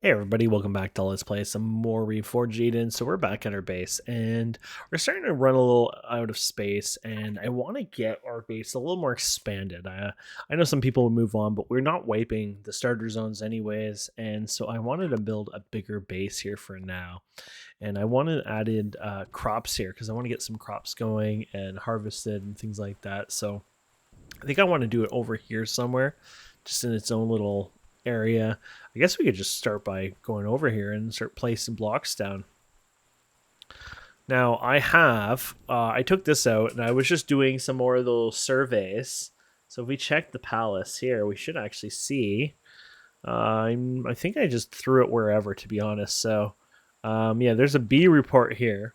Hey everybody, welcome back to Let's Play some more Reforged Eden. So we're back at our base and we're starting to run a little out of space, and I want to get our base a little more expanded. I know some people will move on, but we're not wiping the starter zones anyways, and so I wanted to build a bigger base here for now. And I wanted added crops here because I want to get some crops going and harvested and things like that. So I think I want to do it over here somewhere, just in its own little area. I guess we could just start by going over here and start placing blocks down. Now I took this out and I was just doing some more of those surveys. So if we check the palace here, we should actually see. I think I just threw it wherever, to be honest. So yeah, there's a B report here.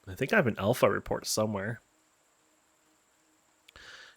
I think I have an alpha report somewhere.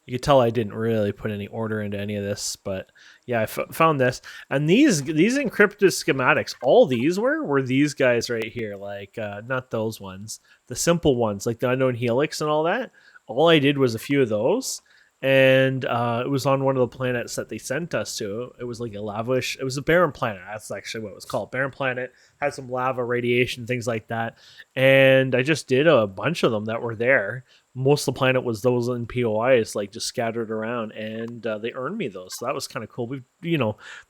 You could tell I didn't really put any order into any of this, but yeah, I found this. And these encrypted schematics, all these were these guys right here, like not those ones, the simple ones, like the unknown helix and all that. All I did was a few of those, and it was on one of the planets that they sent us to. It was like a lavish, it was a barren planet. That's actually what it was called. Barren planet, had some lava, radiation, things like that. And I just did a bunch of them that were there. Most of the planet was those in POIs, like just scattered around, and they earned me those. So that was kind of cool. We've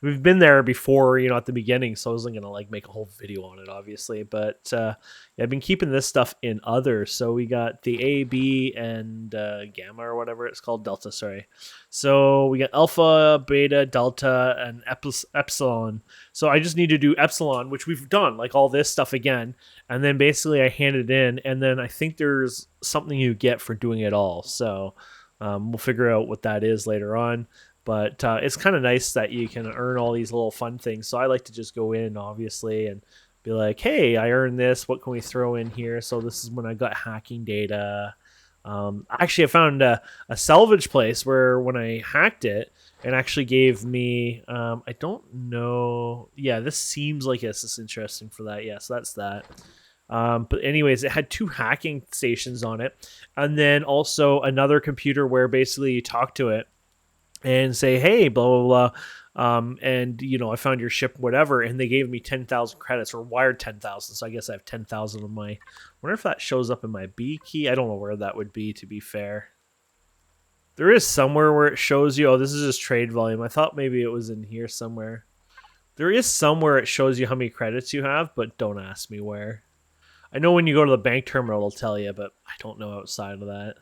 been there before, at the beginning, so I wasn't gonna like make a whole video on it, obviously. But yeah, I've been keeping this stuff in others. So we got the A, B, and Gamma or whatever it's called, Delta. Sorry. So we got Alpha, Beta, Delta, and Epsilon. So I just need to do Epsilon, which we've done, like all this stuff again, and then basically I hand it in, and then I think there's something you get for doing it all. So we'll figure out what that is later on. But it's kind of nice that you can earn all these little fun things. So I like to just go in, obviously, and be like, hey, I earned this. What can we throw in here? So this is when I got hacking data. Actually, I found a salvage place where when I hacked it, it actually gave me, I don't know. Yeah, this seems like this is interesting for that. Yeah, so that's that. But anyways, it had 2 hacking stations on it, and then also another computer where basically you talk to it and say, hey, blah blah blah. And I found your ship, whatever, and they gave me 10,000 credits, or wired 10,000. So I guess I have 10,000 of my. Wonder if that shows up in my B key. I don't know where that would be, to be fair. There is somewhere where it shows you. Oh, this is just trade volume. I thought maybe it was in here somewhere. There is somewhere it shows you how many credits you have, but don't ask me where. I know when you go to the bank terminal, it'll tell you, but I don't know outside of that.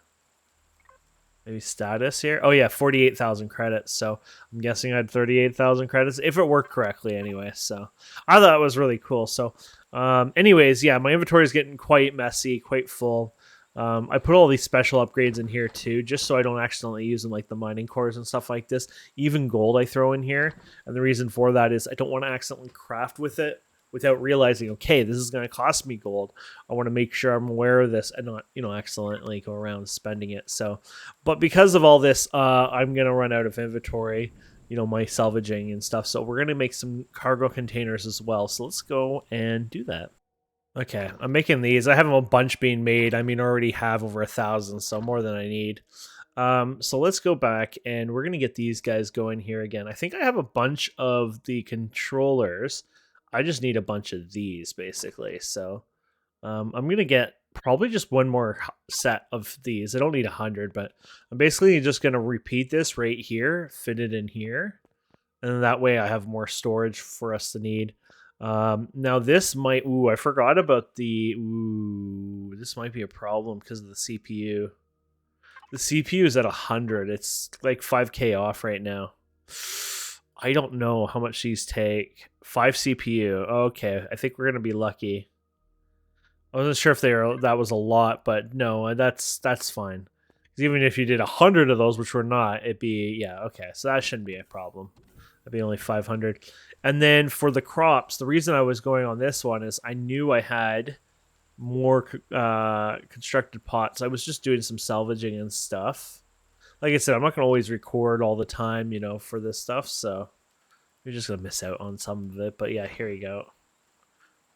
Maybe status here. Oh yeah, 48,000 credits. So I'm guessing I had 38,000 credits if it worked correctly anyway. So I thought it was really cool. So anyways, yeah, my inventory is getting quite messy, quite full. I put all these special upgrades in here too, just so I don't accidentally use them, like the mining cores and stuff like this. Even gold I throw in here. And the reason for that is I don't want to accidentally craft with it without realizing, okay, this is going to cost me gold. I want to make sure I'm aware of this and not, accidentally go around spending it. So, but because of all this, I'm going to run out of inventory, my salvaging and stuff. So we're going to make some cargo containers as well. So let's go and do that. Okay, I'm making these. I have a bunch being made. I already have over 1,000, so more than I need. So let's go back and we're going to get these guys going here again. I think I have a bunch of the controllers. I just need a bunch of these, basically. So I'm going to get probably just one more set of these. I don't need 100, but I'm basically just going to repeat this right here, fit it in here, and that way I have more storage for us to need. Now this might, I forgot about this might be a problem because of the CPU. The CPU is at 100. It's like 5K off right now. I don't know how much these take. 5 CPU. Okay, I think we're gonna be lucky. I wasn't sure if that was a lot, but no, that's fine. Even if you did 100 of those, which were not, it'd be, yeah, okay. So that shouldn't be a problem. It'd be only 500. And then for the crops, the reason I was going on this one is I knew I had more constructed pots. I was just doing some salvaging and stuff. Like I said, I'm not going to always record all the time, for this stuff. So you're just going to miss out on some of it. But yeah, here you go.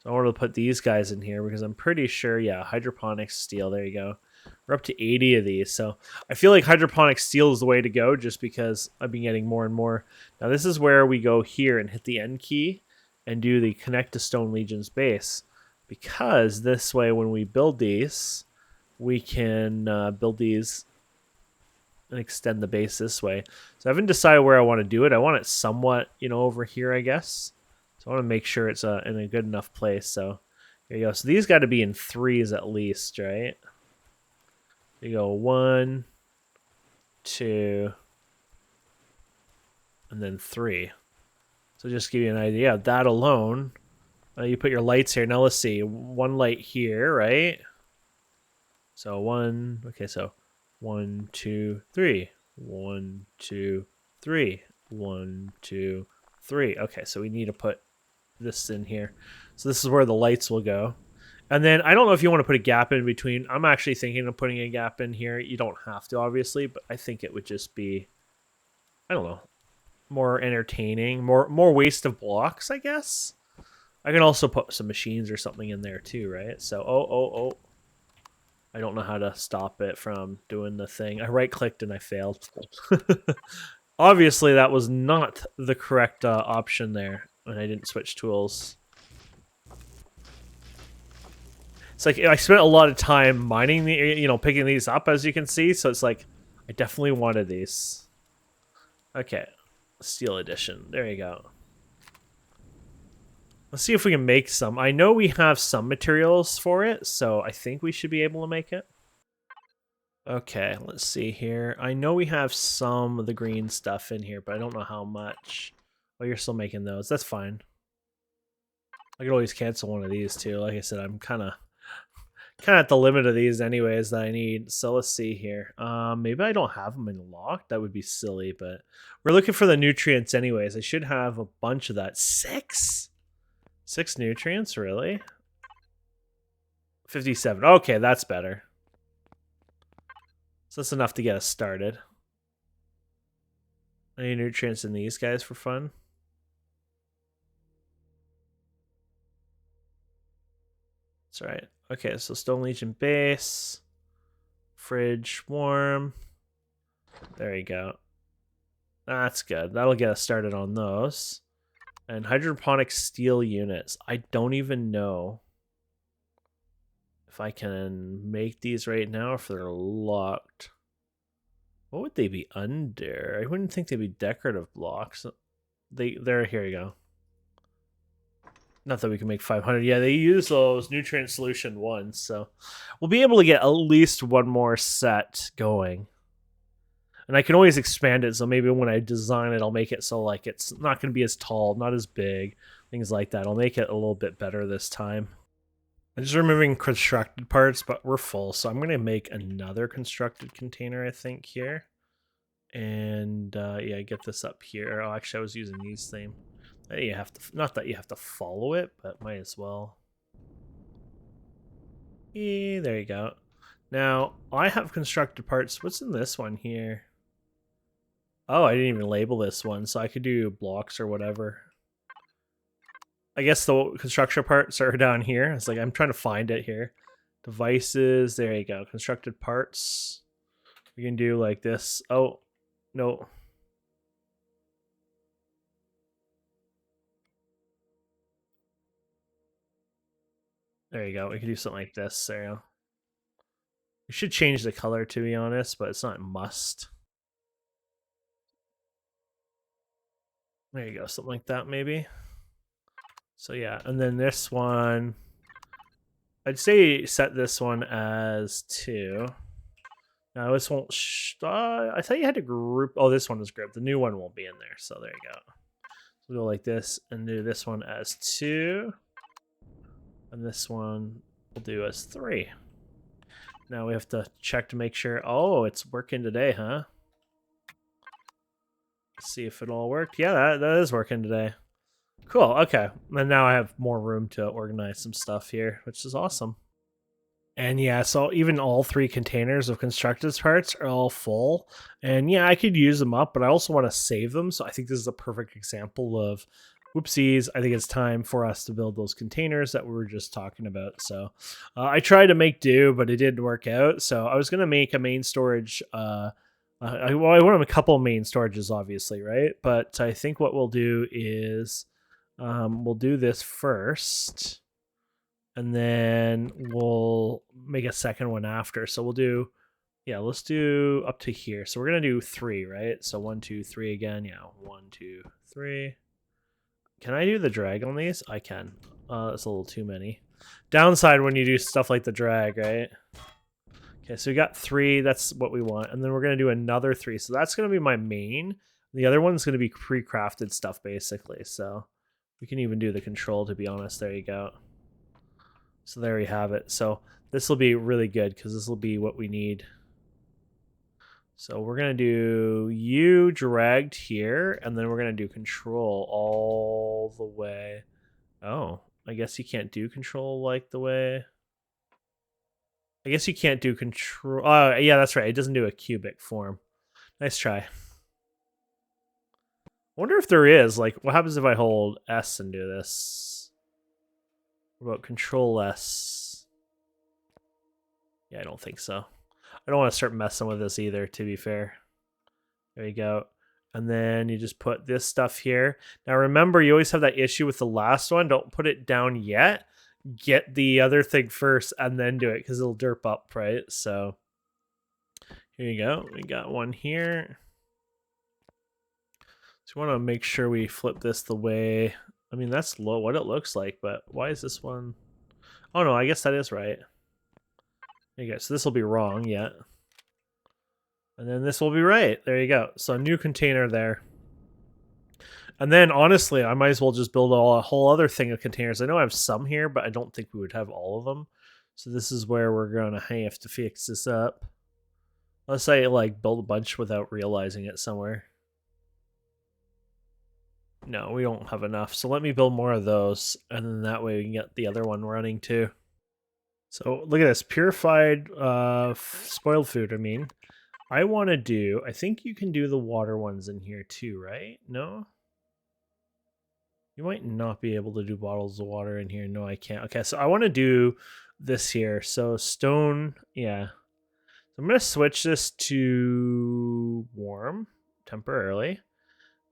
So I wanted to put these guys in here because I'm pretty sure, yeah, hydroponic steel. There you go. We're up to 80 of these. So I feel like hydroponic steel is the way to go just because I've been getting more and more. Now this is where we go here and hit the end key and do the connect to Stone Legion's base. Because this way when we build these, we can build these and extend the base this way. So I haven't decided where I want to do it. I want it somewhat, over here, I guess. So I want to make sure it's in a good enough place. So here you go. So these got to be in threes at least, right? You go 1, 2, and then 3. So just give you an idea of that alone. You put your lights here. Now let's see. 1 light here, right? So 1. Okay, so 1, 2, 3. 1, 2, 3. 1, 2, 3. Okay, so we need to put this in here. So this is where the lights will go. And then I don't know if you want to put a gap in between. I'm actually thinking of putting a gap in here. You don't have to, obviously, but I think it would just be, I don't know, more entertaining, more waste of blocks, I guess. I can also put some machines or something in there too, right? So, oh. I don't know how to stop it from doing the thing. I right-clicked and I failed. Obviously, that was not the correct option there, and I didn't switch tools. It's like I spent a lot of time mining picking these up, as you can see. So it's like I definitely wanted these. Okay, Steel Edition. There you go. Let's see if we can make some. I know we have some materials for it, so I think we should be able to make it. Okay, let's see here. I know we have some of the green stuff in here, but I don't know how much. Oh, you're still making those. That's fine. I could always cancel one of these too. Like I said, I'm kind of at the limit of these anyways that I need. So let's see here. Maybe I don't have them in locked. That would be silly, but we're looking for the nutrients anyways. I should have a bunch of that. 6 nutrients, really? 57. Okay, that's better. So that's enough to get us started. Any nutrients in these guys for fun? That's right. Okay, so Stone Legion base. Fridge warm. There you go. That's good. That'll get us started on those. And hydroponic steel units. I don't even know if I can make these right now or if they're locked. What would they be under? I wouldn't think they'd be decorative blocks. They're here you go. Not that we can make 500. Yeah, they use those nutrient solution ones, so we'll be able to get at least one more set going. And I can always expand it, so maybe when I design it, I'll make it so like it's not going to be as tall, not as big, things like that. I'll make it a little bit better this time. I'm just removing constructed parts, but we're full, so I'm going to make another constructed container, I think, here. And yeah, get this up here. Oh, actually, I was using these things. You have to, not that you have to follow it, but might as well. There you go. Now, I have constructed parts. What's in this one here? Oh, I didn't even label this one, so I could do blocks or whatever. I guess the construction parts are down here. It's like I'm trying to find it here. Devices, there you go. Constructed parts. We can do like this. Oh, no. There you go. We can do something like this. There you go. We should change the color, to be honest, but it's not a must. There you go. Something like that, maybe. So yeah, and then this one, I'd say set this one as 2. Now this won't. I thought you had to group. Oh, this one is grouped. The new one won't be in there. So there you go. So we'll go like this and do this one as 2, and this one we'll do as 3. Now we have to check to make sure. Oh, it's working today, huh? Let's see if it all worked. Yeah, that is working today. Cool, okay. And now I have more room to organize some stuff here, which is awesome. And yeah, so even all 3 containers of constructed parts are all full. And yeah, I could use them up, but I also want to save them. So I think this is a perfect example of whoopsies, I think it's time for us to build those containers that we were just talking about. So I tried to make do, but it didn't work out. So I was going to make a main storage. I want a couple main storages, obviously, right? But I think what we'll do is we'll do this first, and then we'll make a second one after. So we'll do, yeah, let's do up to here. So we're going to do 3, right? So 1, 2, 3 again. Yeah, 1, 2, 3. Can I do the drag on these? I can. That's a little too many. Downside when you do stuff like the drag, right? Okay, so we got 3. That's what we want. And then we're going to do another 3. So that's going to be my main. The other one's going to be pre-crafted stuff, basically. So we can even do the control, to be honest. There you go. So there we have it. So this will be really good because this will be what we need. So we're going to do you dragged here, and then we're going to do control all the way. Oh, I guess you can't do control like the way. I guess you can't do control. Oh, yeah, that's right. It doesn't do a cubic form. Nice try. I wonder if there is. Like, what happens if I hold S and do this? What about control S? Yeah, I don't think so. I don't want to start messing with this either, to be fair. There you go. And then you just put this stuff here. Now remember, you always have that issue with the last one. Don't put it down yet. Get the other thing first and then do it because it'll derp up, right? So here you go. We got one here. So we want to make sure we flip this the way... I mean, that's what it looks like, but why is this one... Oh no, I guess that is right. There you go. So this will be wrong yet. And then this will be right. There you go. So new container there. And then honestly, I might as well just build a whole other thing of containers. I know I have some here, but I don't think we would have all of them. So this is where we're going to have to fix this up. Let's say like build a bunch without realizing it somewhere. No, we don't have enough. So let me build more of those. And then that way we can get the other one running too. So look at this. Purified spoiled food, I mean. I want to do... I think you can do the water ones in here too, right? No? You might not be able to do bottles of water in here. No, I can't. Okay, so I want to do this here. So stone, yeah. So I'm going to switch this to warm temporarily.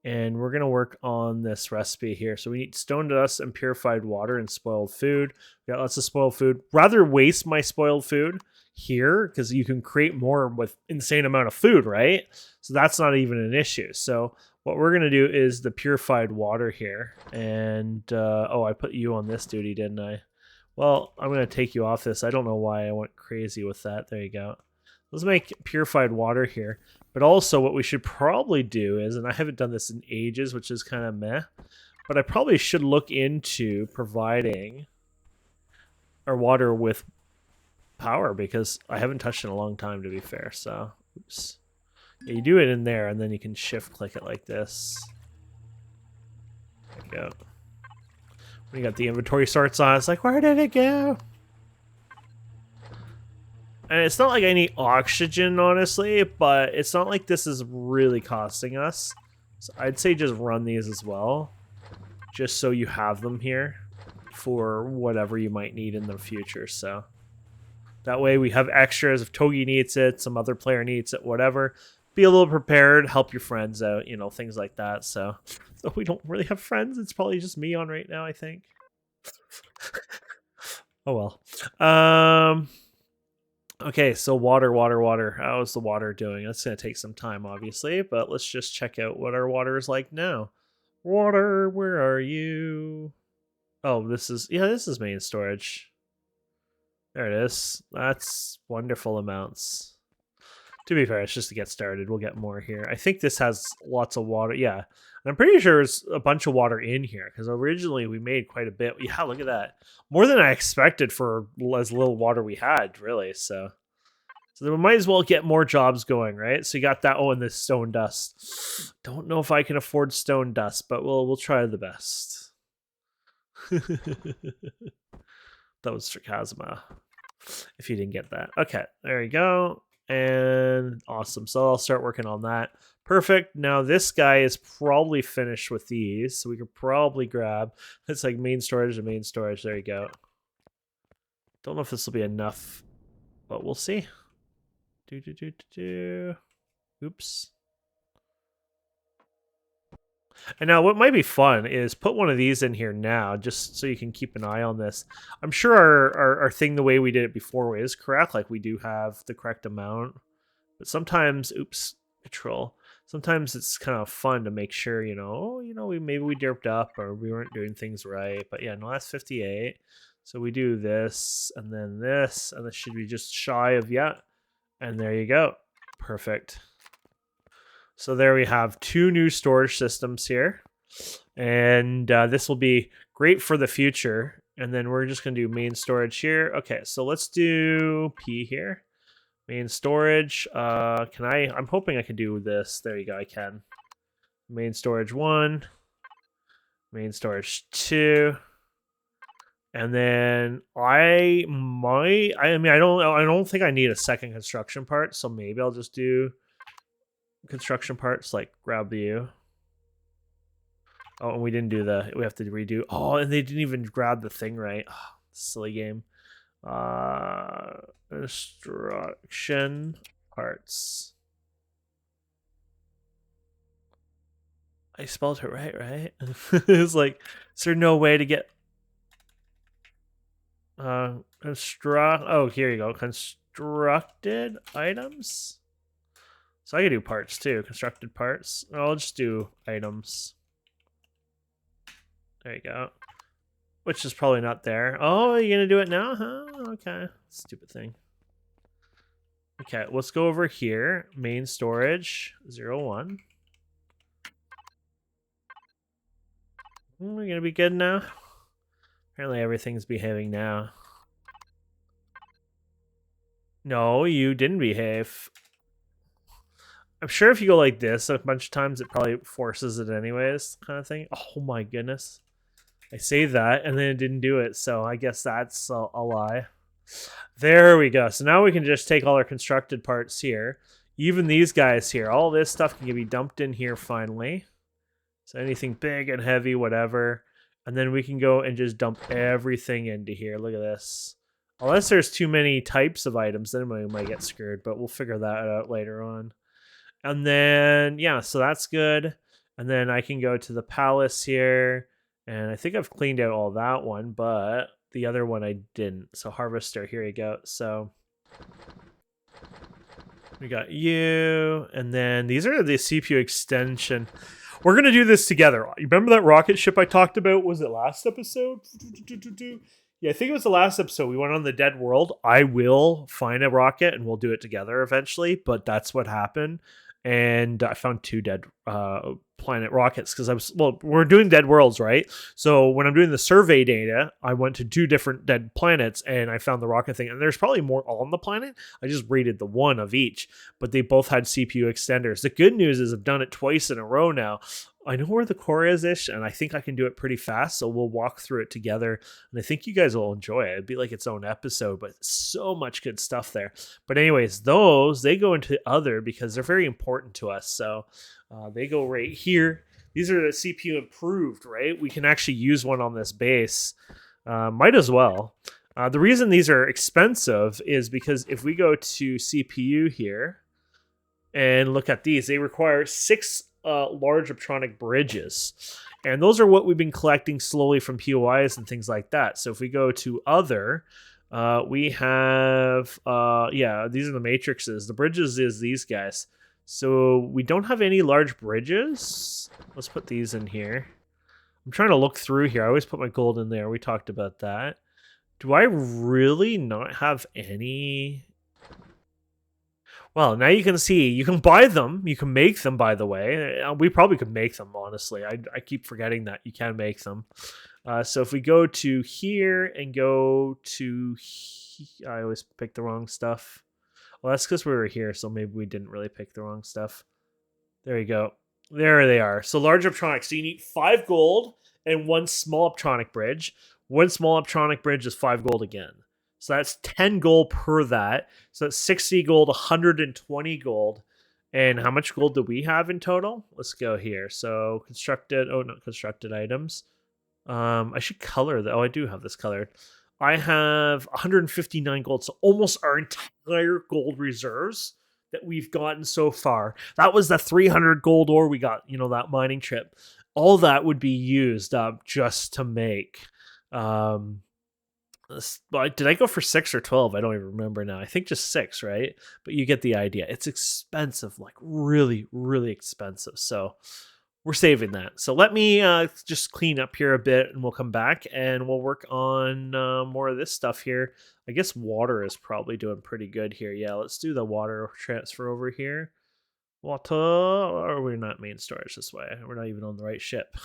And we're going to work on this recipe here. So we need stone dust and purified water and spoiled food. We got lots of spoiled food. Rather waste my spoiled food here because you can create more with insane amount of food, right? So that's not even an issue. So what we're going to do is the purified water here. And, oh, I put you on this duty, didn't I? Well, I'm going to take you off this. I don't know why I went crazy with that. There you go. Let's make purified water here. But also what we should probably do is, and I haven't done this in ages, which is kind of meh, but I probably should look into providing our water with power because I haven't touched it in a long time, to be fair. So, oops. Yeah, you do it in there, and then you can shift click it like this. There you go. When you got the inventory sorts on, it's like, where did it go? And it's not like I need oxygen, honestly, but it's not like this is really costing us. So I'd say just run these as well, just so you have them here for whatever you might need in the future. So that way we have extras if Togi needs it, some other player needs it, whatever. Be a little prepared, help your friends out, you know, things like that. So we don't really have friends. It's probably just me on right now, I think. Oh well. Okay, so water. How's the water doing? That's going to take some time, obviously, but let's just check out what our water is like now. Water, where are you? Oh, this is main storage. There it is. That's wonderful amounts. To be fair, it's just to get started. We'll get more here. I think this has lots of water. Yeah, I'm pretty sure there's a bunch of water in here because originally we made quite a bit. Yeah, look at that. More than I expected for as little water we had, really. So we might as well get more jobs going, right? So you got that. Oh, and this stone dust. Don't know if I can afford stone dust, but we'll try the best. That was sarcasm, if you didn't get that. Okay, there you go. And awesome. So I'll start working on that. Perfect. Now this guy is probably finished with these, so we could probably grab. It's like main storage to main storage. There you go. Don't know if this will be enough, but we'll see. Oops. And now what might be fun is put one of these in here now, just so you can keep an eye on this. I'm sure our thing, the way we did it before, is correct. Like we do have the correct amount. But sometimes, oops, control. Sometimes it's kind of fun to make sure, maybe we derped up or we weren't doing things right. But yeah, no, that's 58. So we do this, and this should be just shy of, yeah. And there you go. Perfect. So there we have 2 new storage systems here. And this will be great for the future. And then we're just going to do main storage here. Okay, so let's do P here. Main storage. I'm hoping I can do this. There you go, I can. Main storage 1. Main storage 2. And then I don't think I need a second construction part, so maybe I'll just do construction parts, like grab the U. Oh, and we didn't do we have to redo. Oh, and they didn't even grab the thing right. Oh, silly game. Construction parts. I spelled it right? It's like, is there no way to get oh, here you go. Constructed items. So I can do parts too. Constructed parts. I'll just do items. There you go. Which is probably not there. Oh, are you gonna do it now? Huh? Okay. Stupid thing. Okay, let's go over here. Main storage 01. We're gonna be good now. Apparently everything's behaving now. No, you didn't behave. I'm sure if you go like this a bunch of times, it probably forces it anyways, kind of thing. Oh my goodness. I say that, and then it didn't do it, so I guess that's a lie. There we go. So now we can just take all our constructed parts here. Even these guys here. All this stuff can be dumped in here finally. So anything big and heavy, whatever. And then we can go and just dump everything into here. Look at this. Unless there's too many types of items, then we might get screwed, but we'll figure that out later on. And then, yeah, so that's good. And then I can go to the palace here. And I think I've cleaned out all that one, but the other one I didn't. So harvester, here you go. So we got you. And then these are the CPU extension. We're going to do this together. You remember that rocket ship I talked about? Was it last episode? Yeah, I think it was the last episode. We went on the dead world. I will find a rocket and we'll do it together eventually, but that's what happened. And I found 2 dead planet rockets because we're doing dead worlds, right? So when I'm doing the survey data, I went to 2 different dead planets and I found the rocket thing. And there's probably more on the planet. I just rated the 1 of each, but they both had CPU extenders. The good news is I've done it twice in a row now. I know where the core is-ish, and I think I can do it pretty fast, so we'll walk through it together, and I think you guys will enjoy it. It'd be like its own episode, but so much good stuff there. But anyways, they go into other because they're very important to us, so they go right here. These are the CPU improved, right? We can actually use one on this base. Might as well. The reason these are expensive is because if we go to CPU here and look at these, they require 6 large optronic bridges, and those are what we've been collecting slowly from POIs and things like that. So if we go to other, we have these are the matrices. The bridges is these guys. So we don't have any large bridges. Let's put these in here. I'm trying to look through here. I always put my gold in there. We talked about that. Do I really not have any? Well, now you can see, you can buy them. You can make them, by the way. We probably could make them, honestly. I keep forgetting that you can make them. So if we go to here and go to... I always pick the wrong stuff. Well, that's because we were here, so maybe we didn't really pick the wrong stuff. There you go. There they are. So large optronics. So you need 5 gold and 1 small optronic bridge. 1 small optronic bridge is 5 gold again. So that's 10 gold per that. So that's 60 gold, 120 gold. And how much gold do we have in total? Let's go here. So constructed, oh, not constructed items. I should color that. Oh, I do have this colored. I have 159 gold, so almost our entire gold reserves that we've gotten so far. That was the 300 gold ore we got, that mining trip. All that would be used up just to make. Um, did I go for 6 or 12? I don't even remember now. I think just 6, right? But you get the idea. It's expensive, like really, really expensive. So we're saving that. So let me just clean up here a bit and we'll come back and we'll work on more of this stuff here. I guess water is probably doing pretty good here. Yeah, let's do the water transfer over here. Water, or we're not main storage this way. We're not even on the right ship.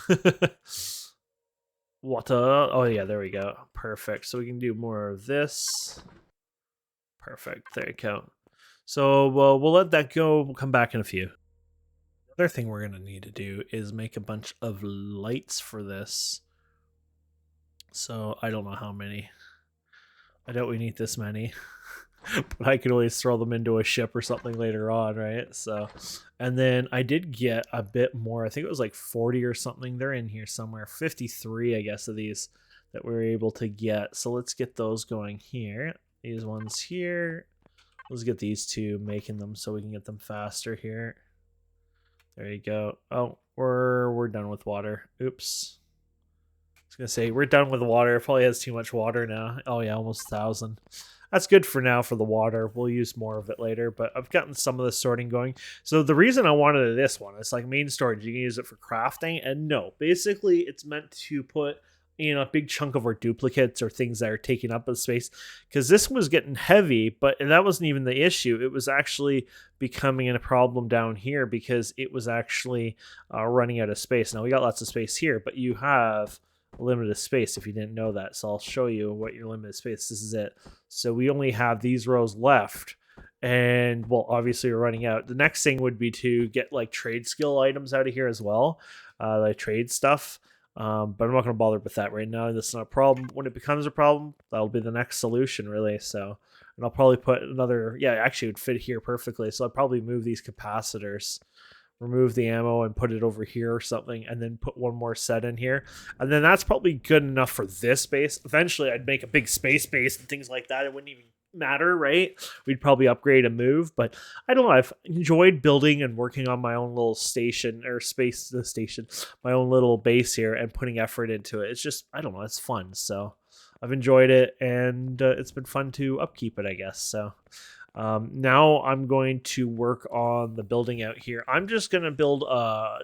Water. Oh, yeah, there we go. Perfect. So we can do more of this. Perfect. There you go. So we'll let that go. We'll come back in a few. Other thing we're going to need to do is make a bunch of lights for this. So I don't know how many. I doubt we need this many. But I could always throw them into a ship or something later on, right? So, and then I did get a bit more. I think it was like 40 or something. They're in here somewhere. 53, I guess, of these that we were able to get. So let's get those going here. These ones here. Let's get these two, making them so we can get them faster here. There you go. Oh, we're done with water. Oops. I was gonna say we're done with water. It probably has too much water now. Oh yeah, almost 1,000. That's good for now for the water. We'll use more of it later, but I've gotten some of the sorting going. So the reason I wanted this one, it's like main storage. You can use it for crafting, and no, basically it's meant to put a big chunk of our duplicates or things that are taking up the space, because this was getting heavy, but that wasn't even the issue. It was actually becoming a problem down here because it was actually running out of space. Now we got lots of space here, but you have limited space if you didn't know that. So I'll show you what your limited space. This is it. So we only have these rows left, and well, obviously we're running out. The next thing would be to get like trade skill items out of here as well, like trade stuff. But I'm not going to bother with that right now. This is not a problem. When it becomes a problem, that'll be the next solution, really. So, and I'll probably put another. Yeah, actually, it would fit here perfectly. So I'll probably move these capacitors, remove the ammo, and put it over here or something, and then put one more set in here. And then that's probably good enough for this base. Eventually, I'd make a big space base and things like that. It wouldn't even matter, right? We'd probably upgrade and move, but I don't know. I've enjoyed building and working on my own little station or station, my own little base here, and putting effort into it. It's just, I don't know, it's fun. So I've enjoyed it, and it's been fun to upkeep it, I guess. So now I'm going to work on the building out here. I'm just going to build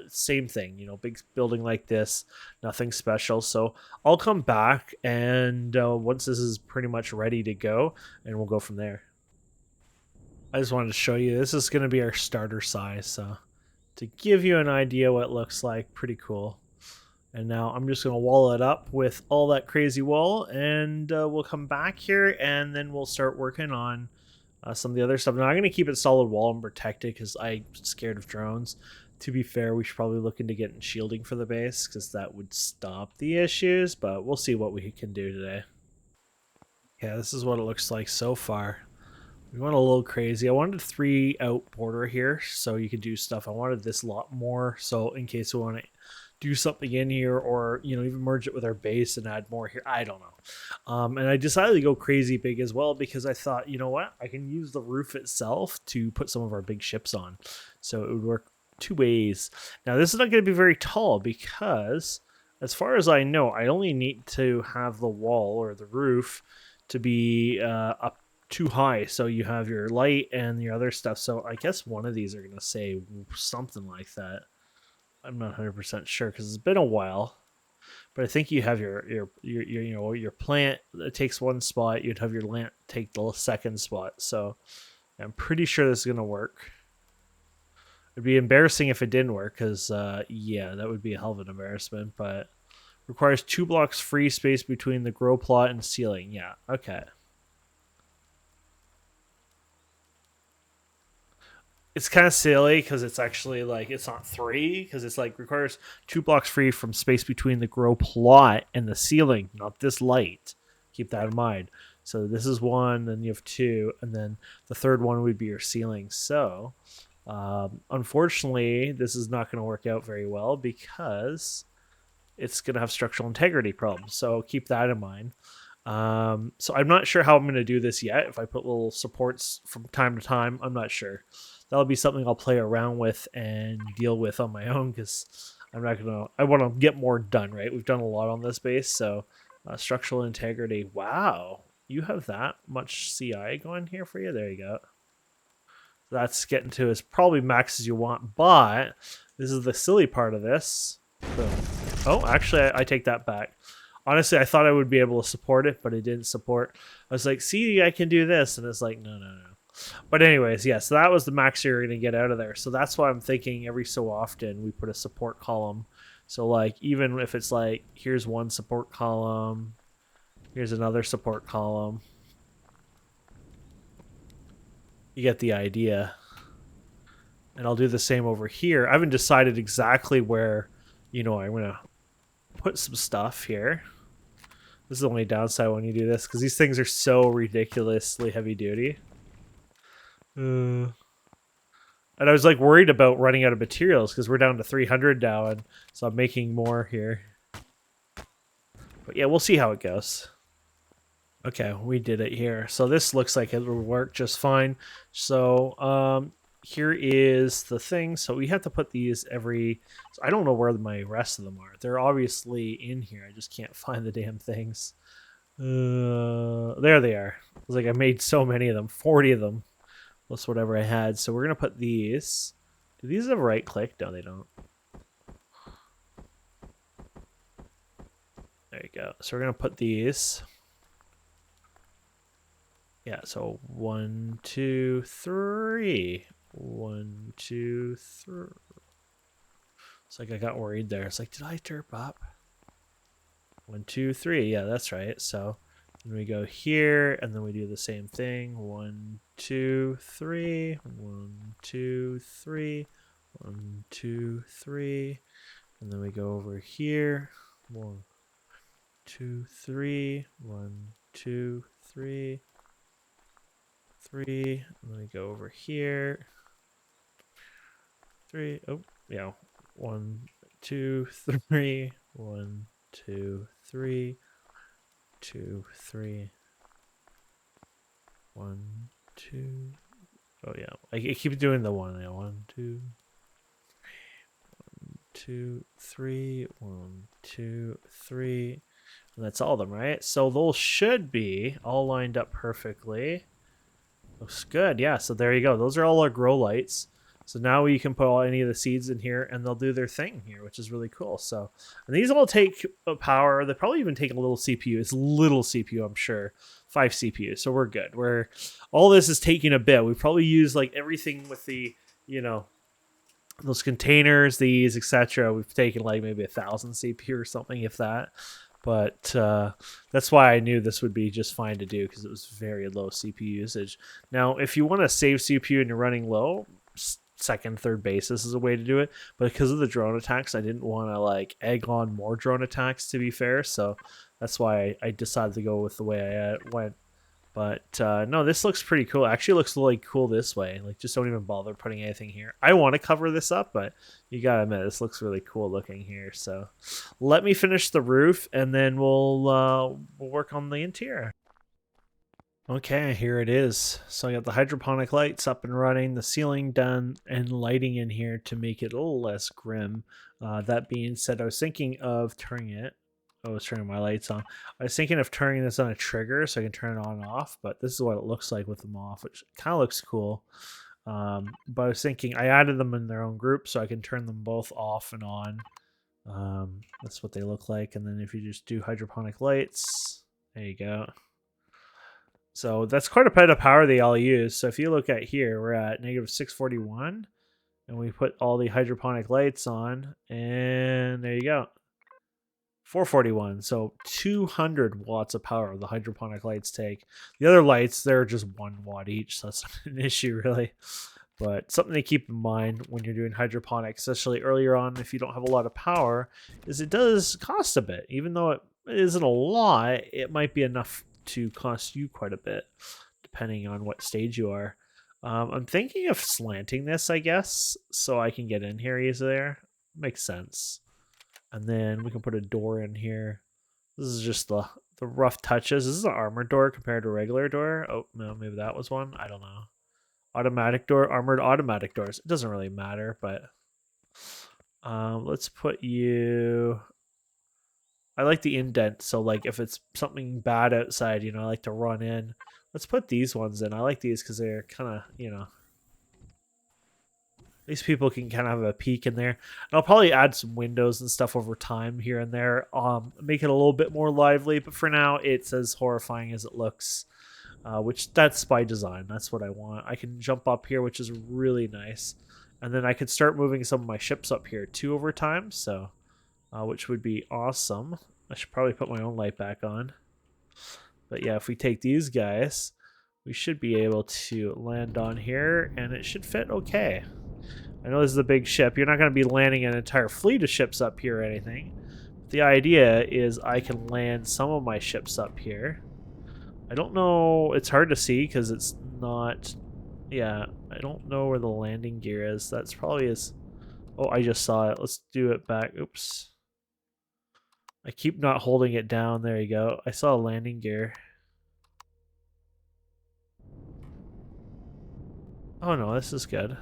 same thing, big building like this, nothing special. So I'll come back and once this is pretty much ready to go, and we'll go from there. I just wanted to show you, this is going to be our starter size. So to give you an idea what it looks like, pretty cool. And now I'm just going to wall it up with all that crazy wall, and we'll come back here and then we'll start working on some of the other stuff. Now I'm going to keep it solid wall and protected because I'm scared of drones. To be fair, we should probably look into getting shielding for the base because that would stop the issues, but we'll see what we can do today. Yeah, this is what it looks like so far. We went a little crazy. I wanted 3 out border here so you could do stuff. I wanted this lot more so in case we want to do something in here, or even merge it with our base and add more here. I don't know. And I decided to go crazy big as well because I thought, you know what, I can use the roof itself to put some of our big ships on, so it would work 2 ways. Now this is not going to be very tall because as far as I know, I only need to have the wall or the roof to be up too high, so you have your light and your other stuff. So I guess one of these are going to say something like that. I'm not 100% sure because it's been a while, but I think you have your plant that takes one spot. You'd have your lamp take the second spot. So I'm pretty sure this is gonna work. It'd be embarrassing if it didn't work because yeah, that would be a hell of an embarrassment. But requires 2 blocks free space between the grow plot and ceiling. Yeah, okay. It's kind of silly because it's actually like it's not 3 because it's like requires 2 blocks free from space between the grow plot and the ceiling, not this light. Keep that in mind. So this is 1, then you have 2, and then the third one would be your ceiling. So Unfortunately, this is not going to work out very well because it's going to have structural integrity problems. So keep that in mind. So I'm not sure how I'm going to do this yet. If I put little supports from time to time, I'm not sure. That'll be something I'll play around with and deal with on my own because I'm not going to. I want to get more done, right? We've done a lot on this base. So structural integrity. Wow. You have that much CI going here for you? There you go. That's getting to as probably max as you want, but this is the silly part of this. Boom. Oh, actually, I take that back. Honestly, I thought I would be able to support it, but it didn't support. I was like, see, I can do this. And it's like, no. But anyways, yeah, so that was the max you're going to get out of there. So that's why I'm thinking every so often we put a support column. So like, even if it's like, here's one support column, here's another support column. You get the idea. And I'll do the same over here. I haven't decided exactly where, I'm going to put some stuff here. This is the only downside when you do this, because these things are so ridiculously heavy duty. And I was like worried about running out of materials because we're down to 300 now, and so I'm making more here. But yeah, we'll see how it goes. Okay, we did it here. So this looks like it will work just fine. So here is the thing. So we have to put these every... So I don't know where my rest of them are. They're obviously in here. I just can't find the damn things. There they are. It was like I made so many of them. 40 of them. Plus whatever I had. So we're going to put these... Do these have a right click? No, they don't. There you go. So we're going to put these... Yeah, so 1, 2, 3. 1, 2, 3. It's like I got worried there. It's like, did I derp up? 1, 2, 3. Yeah, that's right. So then we go here, and then we do the same thing. 1, 2, 3. 1, 2, 3. 1, 2, 3. And then we go over here. 1, 2, 3. 1, 2, 3. 3, and then we go over here. 3, oh, yeah. 1, 2, 3. 1, 2, 3. 2, 3. 1, 2. Oh, yeah. I keep doing the 1. Yeah. 1, 2, 2, 3. 1, 2, 3. And that's all of them, right? So those should be all lined up perfectly. Looks good, yeah. So there you go. Those are all our grow lights. So now you can put all any of the seeds in here, and they'll do their thing here, which is really cool. So, and these all take power. They probably even take a little CPU. It's little CPU, I'm sure. 5 CPU. So we're good. All this is taking a bit. We probably use like everything with the, those containers, these, etc. We've taken like maybe 1,000 CPU or something, if that. But that's why I knew this would be just fine to do, because it was very low CPU usage. Now, if you want to save CPU and you're running low, second, third basis is a way to do it. But because of the drone attacks, I didn't want to like egg on more drone attacks, to be fair. So that's why I decided to go with the way I went. But no, this looks pretty cool. It actually looks really cool this way. Like, just don't even bother putting anything here. I want to cover this up, but you gotta admit, this looks really cool looking here. So let me finish the roof, and then we'll work on the interior. Okay, here it is. So I got the hydroponic lights up and running, the ceiling done, and lighting in here to make it a little less grim. That being said, I was thinking of turning it. I was turning my lights on. I was thinking of turning this on a trigger so I can turn it on and off, but this is what it looks like with them off, which kind of looks cool. But I was thinking I added them in their own group so I can turn them both off and on. That's what they look like. And then if you just do hydroponic lights, there you go. So that's quite a bit of power they all use. So if you look at here, we're at negative 641, and we put all the hydroponic lights on, and there you go. 441, so 200 watts of power the hydroponic lights take. The other lights, they're just 1 watt each, so that's not an issue really. But something to keep in mind when you're doing hydroponics, especially earlier on if you don't have a lot of power, is it does cost a bit. Even though it isn't a lot, it might be enough to cost you quite a bit, depending on what stage you are. I'm thinking of slanting this, I guess, so I can get in here easier. Makes sense. And then we can put a door in here. This is just the rough touches. This is an armored door compared to a regular door. Oh, no, maybe that was one. I don't know. Automatic door, armored automatic doors. It doesn't really matter, but let's put you. I like the indent, so like if it's something bad outside, I like to run in. Let's put these ones in. I like these because they're kind of, these people can kind of have a peek in there. And I'll probably add some windows and stuff over time here and there. Make it a little bit more lively, but for now, it's as horrifying as it looks. Which that's by design. That's what I want. I can jump up here, which is really nice. And then I could start moving some of my ships up here too over time, so which would be awesome. I should probably put my own light back on. But yeah, if we take these guys, we should be able to land on here, and it should fit okay. I know this is a big ship. You're not going to be landing an entire fleet of ships up here or anything. The idea is I can land some of my ships up here. I don't know. It's hard to see because it's not... Yeah, I don't know where the landing gear is. That's probably is... Oh, I just saw it. Let's do it back. Oops. I keep not holding it down. There you go. I saw a landing gear. Oh no, this is good.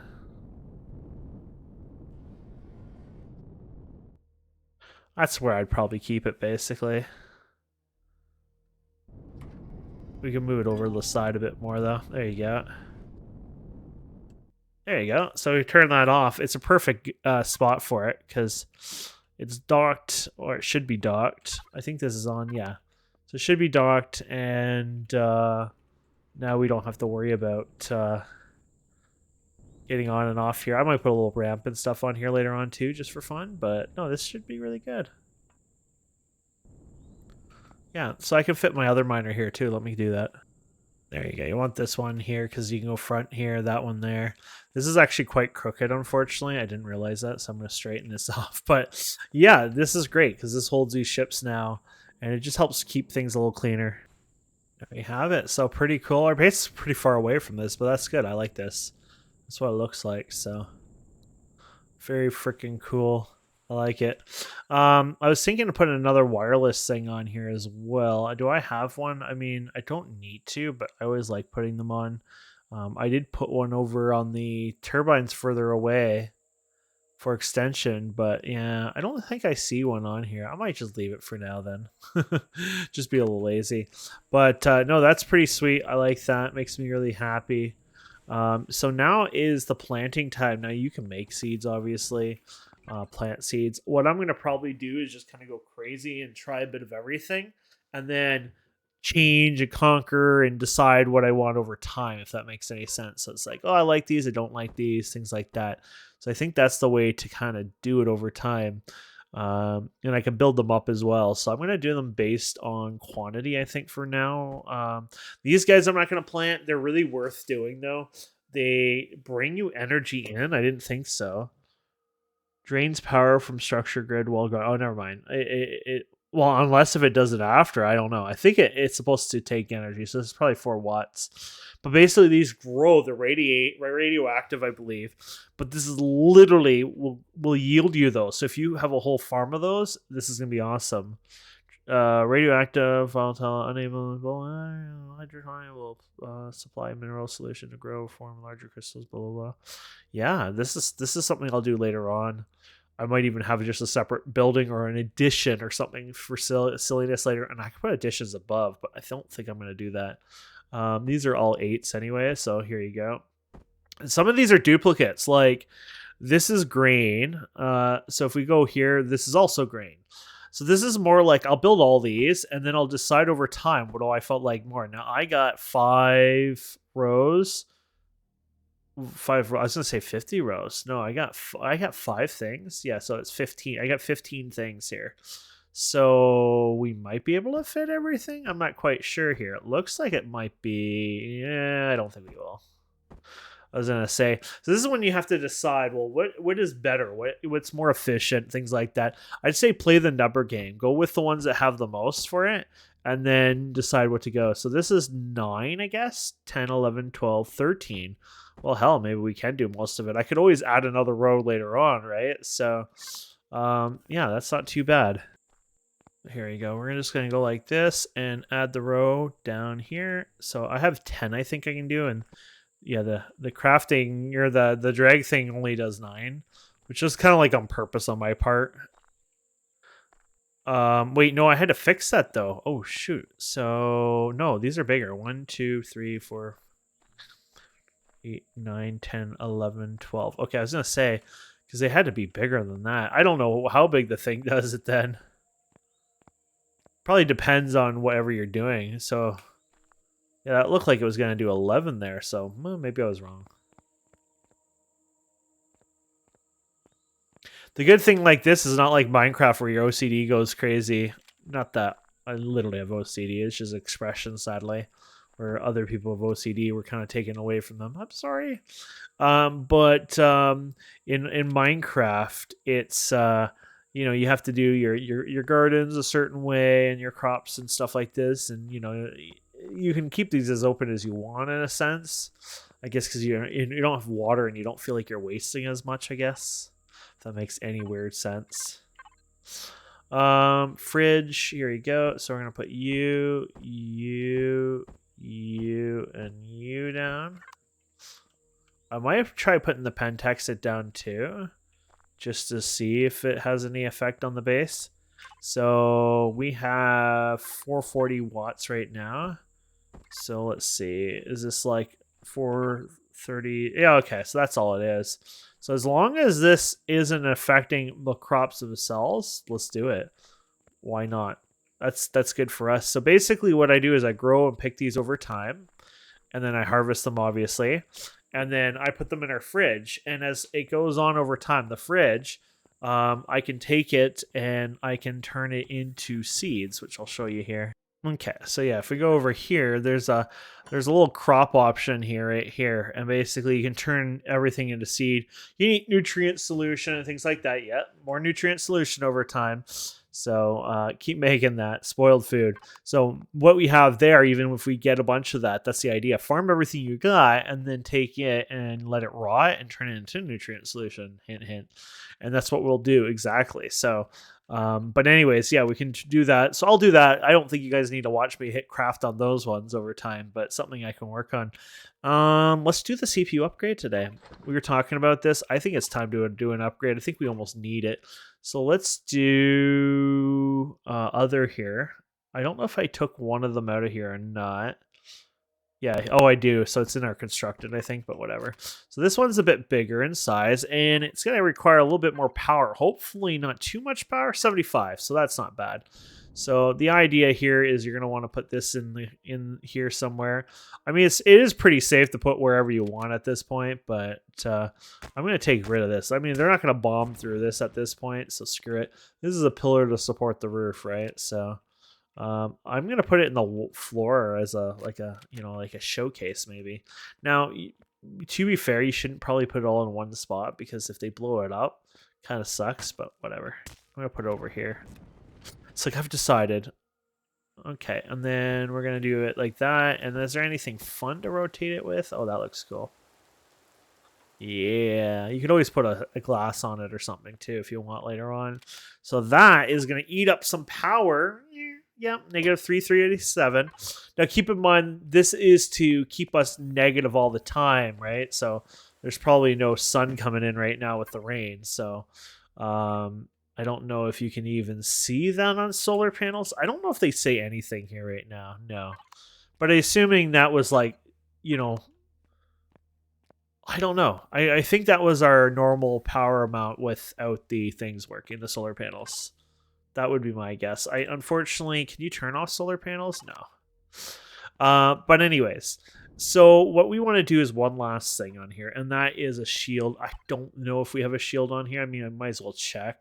That's where I'd probably keep it, basically. We can move it over to the side a bit more, though. There you go. There you go. So we turn that off. It's a perfect spot for it, because it's docked, or it should be docked. I think this is on, yeah. So it should be docked, and now we don't have to worry about getting on and off here. I might put a little ramp and stuff on here later on, too, just for fun. But no, this should be really good. Yeah, so I can fit my other miner here too. Let me do that. There you go. You want this one here because you can go front here, that one there. This is actually quite crooked, unfortunately. I didn't realize that, so I'm going to straighten this off. But yeah, this is great because this holds these ships now, and it just helps keep things a little cleaner. There we have it. So pretty cool. Our base is pretty far away from this, but that's good. I like this. That's what it looks like, so very freaking cool. I like it. I was thinking of putting another wireless thing on here as well. Do I have one? I mean, I don't need to, but I always like putting them on. I did put one over on the turbines further away for extension, but yeah, I don't think I see one on here. I might just leave it for now then. Just be a little lazy. But no, that's pretty sweet. I like that. Makes me really happy. So now is the planting time. Now you can make seeds, obviously. Plant seeds. What I'm going to probably do is just kind of go crazy and try a bit of everything, and then change and conquer and decide what I want over time, if that makes any sense. So it's like, oh, I like these, I don't like these, things like that. So I think that's the way to kind of do it over time. And I can build them up as well. So I'm going to do them based on quantity, I think, for now. These guys I'm not going to plant. They're really worth doing, though. They bring you energy in. I didn't think so. Drains power from structure grid while going. Oh, never mind. Well, unless if it does it after, I don't know. I think it's supposed to take energy, so this is probably 4 watts. But basically, these grow. They're radioactive, I believe. But this is literally will yield you those. So if you have a whole farm of those, this is gonna be awesome. Radioactive, volatile, unable, hydroponic will supply a mineral solution to grow, form larger crystals, blah blah blah. Yeah, this is something I'll do later on. I might even have just a separate building or an addition or something for silliness later, and I can put additions above, but I don't think I'm going to do that. These are all 8s anyway, so here you go. And some of these are duplicates, like this is grain. So if we go here, this is also grain. So this is more like I'll build all these, and then I'll decide over time what do I felt like more. Now I got 5 rows. I was gonna say 50 rows. No, I got 5 things. Yeah, so it's 15. I got 15 things here. So we might be able to fit everything. I'm not quite sure here. It looks like it might be. Yeah, I don't think we will. I was gonna say, so this is when you have to decide, well, what is better, what's more efficient, things like that. I'd say play the number game, go with the ones that have the most for it, and then decide what to go. So this is 9, I guess, 10, 11, 12, 13. Well, hell, maybe we can do most of it. I could always add another row later on, right? So, yeah, that's not too bad. Here you go. We're just going to go like this and add the row down here. So I have 10, I think I can do. And yeah, the crafting or the drag thing only does 9, which is kind of like on purpose on my part. Wait, no, I had to fix that though. Oh, shoot. So, no, these are bigger. 1, 2, 3, 4, 8, 9, 10, 11, 12. Okay, I was going to say, because they had to be bigger than that. I don't know how big the thing does it then. Probably depends on whatever you're doing. So, yeah, it looked like it was going to do 11 there. So, well, maybe I was wrong. The good thing like this is not like Minecraft where your OCD goes crazy. Not that I literally have OCD. It's just expression, sadly. Where other people have OCD were kind of taken away from them. I'm sorry. But in Minecraft, it's you have to do your gardens a certain way and your crops and stuff like this, and you can keep these as open as you want in a sense, I guess, because you don't have water and you don't feel like you're wasting as much, I guess, if that makes any weird sense. Fridge, here you go. So we're gonna put you, and you down. I might have tried putting the pentexit down too, just to see if it has any effect on the base. So we have 440 watts right now. So let's see. Is this like 430? Yeah, okay. So that's all it is. So as long as this isn't affecting the crops themselves, let's do it. Why not? That's good for us. So basically what I do is I grow and pick these over time, and then I harvest them, obviously. And then I put them in our fridge. And as it goes on over time, the fridge, I can take it and I can turn it into seeds, which I'll show you here. Okay, so yeah, if we go over here, there's a little crop option here, right here, and basically you can turn everything into seed. You need nutrient solution and things like that. Yeah, more nutrient solution over time. So keep making that spoiled food. So what we have there, even if we get a bunch of that, that's the idea. Farm everything you got and then take it and let it rot and turn it into nutrient solution. Hint, hint. And that's what we'll do exactly. So, but anyways, yeah, we can do that. So I'll do that. I don't think you guys need to watch me hit craft on those ones over time, but something I can work on. Let's do the CPU upgrade today. We were talking about this. I think it's time to do an upgrade. I think we almost need it. So let's do other here. I don't know if I took one of them out of here or not. Yeah, oh, I do. So it's in our constructed, I think, but whatever. So this one's a bit bigger in size, and it's going to require a little bit more power. Hopefully not too much power, 75, so that's not bad. So the idea here is you're going to want to put this in here somewhere. I mean, it is pretty safe to put wherever you want at this point, but I'm going to take rid of this. I mean, they're not going to bomb through this at this point, so screw it. This is a pillar to support the roof, right? So I'm going to put it in the floor as like a showcase maybe. Now, to be fair, you shouldn't probably put it all in one spot because if they blow it up, kind of sucks, but whatever. I'm going to put it over here. It's like I've decided. Okay, and then we're going to do it like that. And is there anything fun to rotate it with? Oh, that looks cool. Yeah, you could always put a glass on it or something too if you want later on. So that is going to eat up some power. Yeah, negative 387. Now keep in mind, this is to keep us negative all the time, right? So there's probably no sun coming in right now with the rain. So I don't know if you can even see that on solar panels. I don't know if they say anything here right now. No. But assuming that was like, I don't know. I think that was our normal power amount without the things working, the solar panels. That would be my guess. Unfortunately, can you turn off solar panels? No. But anyways, so what we want to do is one last thing on here, and that is a shield. I don't know if we have a shield on here. I mean, I might as well check.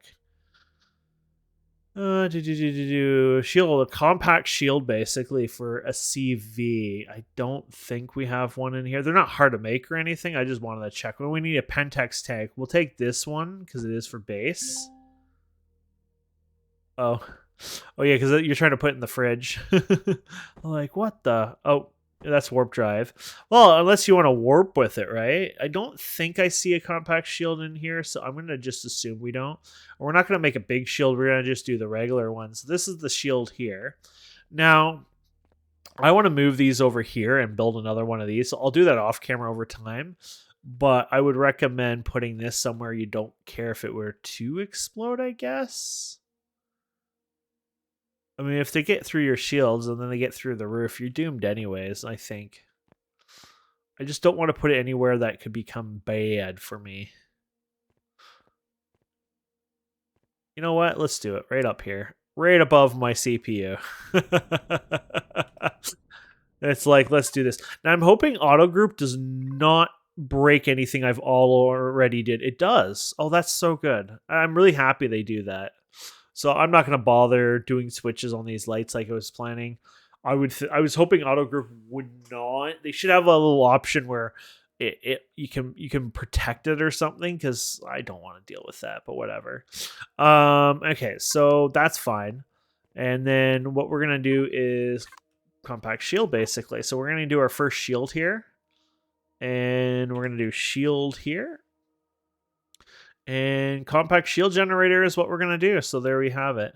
Shield, a compact shield basically for a CV. I don't think we have one in here. They're not hard to make or anything. I just wanted to check. When we need a Pentex tank, we'll take this one because it is for base. Oh yeah, because you're trying to put it in the fridge. I'm like, what the? Oh, That's warp drive. Well, unless you want to warp with it, right? I don't think I see a compact shield in here, so I'm going to just assume we don't. We're not going to make a big shield. We're going to just do the regular ones. This is the shield here. Now, I want to move these over here and build another one of these. So I'll do that off camera over time. But I would recommend putting this somewhere you don't care if it were to explode, I guess. I mean, if they get through your shields and then they get through the roof, you're doomed anyways, I think. I just don't want to put it anywhere that could become bad for me. You know what? Let's do it right up here. Right above my CPU. It's like, let's do this. Now, I'm hoping auto group does not break anything I've already did. It does. Oh, that's so good. I'm really happy they do that. So I'm not going to bother doing switches on these lights like I was planning. I was hoping auto group would not. They should have a little option where you can protect it or something, because I don't want to deal with that. But whatever. Okay, so that's fine. And then what we're gonna do is compact shield basically. So we're gonna do our first shield here, and we're gonna do shield here. And compact shield generator is what we're going to do. So there we have it.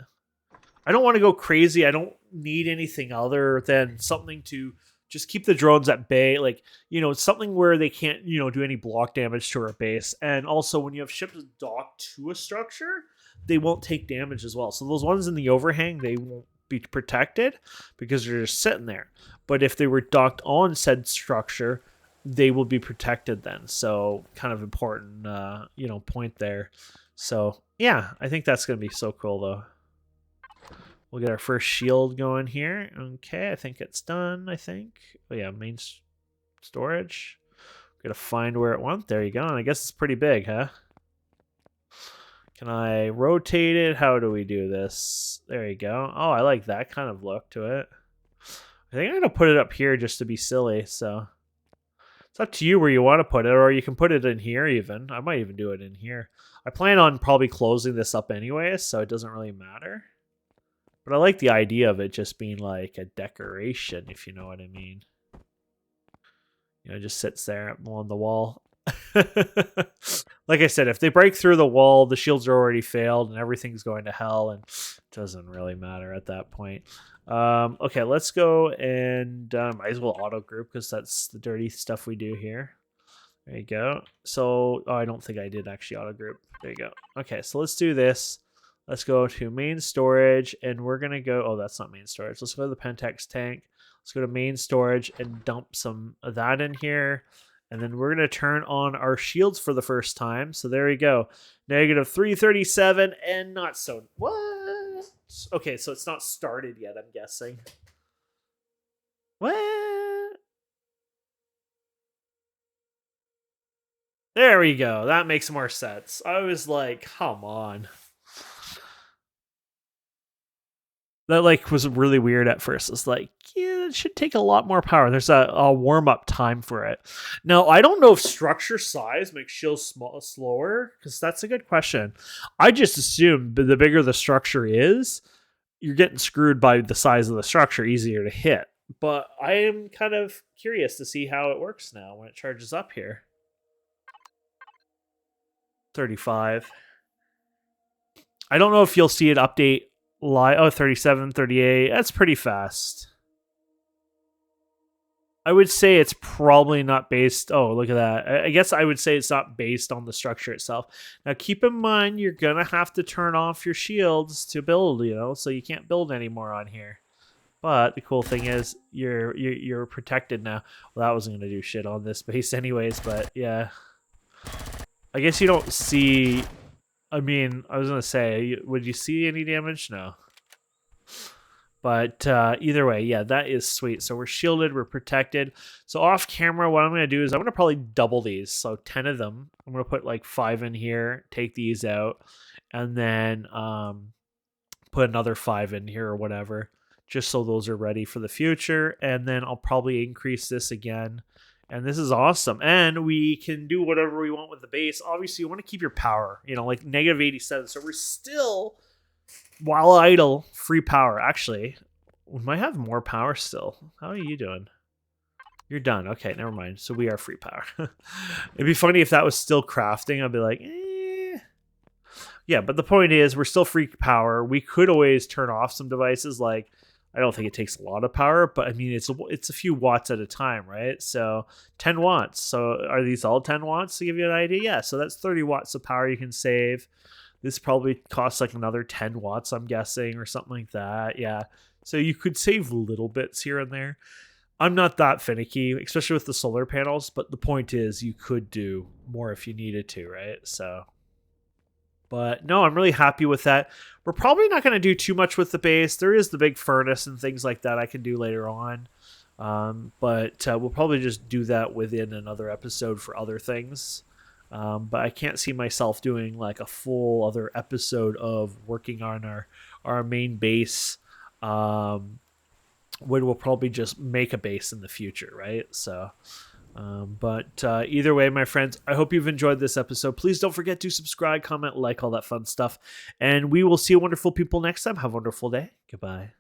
I don't want to go crazy. I don't need anything other than something to just keep the drones at bay. Like, something where they can't, do any block damage to our base. And also when you have ships docked to a structure, they won't take damage as well. So those ones in the overhang, they won't be protected because they're just sitting there. But if they were docked on said structure, they will be protected then. So kind of important, point there. So yeah, I think that's going to be so cool though. We'll get our first shield going here. Okay, I think it's done, I think. Oh yeah, main storage. Gotta find where it went. There you go. And I guess it's pretty big, huh? Can I rotate it? How do we do this? There you go. Oh, I like that kind of look to it. I think I'm going to put it up here just to be silly, so... It's up to you where you want to put it, or you can put it in here even. I might even do it in here. I plan on probably closing this up anyways, so it doesn't really matter. But I like the idea of it just being like a decoration, if you know what I mean. It just sits there on the wall. Like I said, if they break through the wall, the shields are already failed and everything's going to hell, and it doesn't really matter at that point. Okay, let's go and might as well auto group because that's the dirty stuff we do here. There you go. So, I don't think I did actually auto group. There you go. Okay, so let's do this. Let's go to main storage, and we're going to go... Oh, that's not main storage. Let's go to the Pentex tank. Let's go to main storage and dump some of that in here. And then we're going to turn on our shields for the first time. So there we go. Negative 337 and not so... What? Okay, so it's not started yet, I'm guessing. What? There we go. That makes more sense. I was like, come on. That was really weird at first. It's like, yeah, it should take a lot more power. There's a warm-up time for it. Now, I don't know if structure size makes shields slower, because that's a good question. I just assume the bigger the structure is, you're getting screwed by the size of the structure, easier to hit. But I am kind of curious to see how it works now when it charges up here. 35. I don't know if you'll see it update live. Oh, 37, 38. That's pretty fast. I would say it's probably not based... Oh, look at that. I guess I would say it's not based on the structure itself. Now, keep in mind, you're going to have to turn off your shields to build, so you can't build anymore on here. But the cool thing is you're protected now. Well, that wasn't going to do shit on this base anyways, but yeah. I guess you don't see... I mean, I was going to say, would you see any damage? No. But either way, yeah, that is sweet. So we're shielded, we're protected. So off camera, what I'm going to do is I'm going to probably double these. So 10 of them. I'm going to put like 5 in here, take these out, and then put another 5 in here or whatever, just so those are ready for the future. And then I'll probably increase this again. And this is awesome. And we can do whatever we want with the base. Obviously, you want to keep your power, like negative 87. So we're still... While idle, free power. Actually, we might have more power still. How are you doing? You're done. Okay, never mind. So we are free power. It'd be funny if that was still crafting. I'd be like, yeah, but the point is we're still free power. We could always turn off some devices. Like, I don't think it takes a lot of power, but I mean, it's a few watts at a time, right? So 10 watts. So are these all 10 watts to give you an idea? Yeah, so that's 30 watts of power you can save. This probably costs like another 10 watts, I'm guessing, or something like that. Yeah. So you could save little bits here and there. I'm not that finicky, especially with the solar panels, but the point is you could do more if you needed to, right? So, but no, I'm really happy with that. We're probably not going to do too much with the base. There is the big furnace and things like that I can do later on. But we'll probably just do that within another episode for other things. But I can't see myself doing like a full other episode of working on our main base. When we'll probably just make a base in the future, right? So, but either way, my friends, I hope you've enjoyed this episode. Please don't forget to subscribe, comment, like, all that fun stuff. And we will see you wonderful people next time. Have a wonderful day. Goodbye.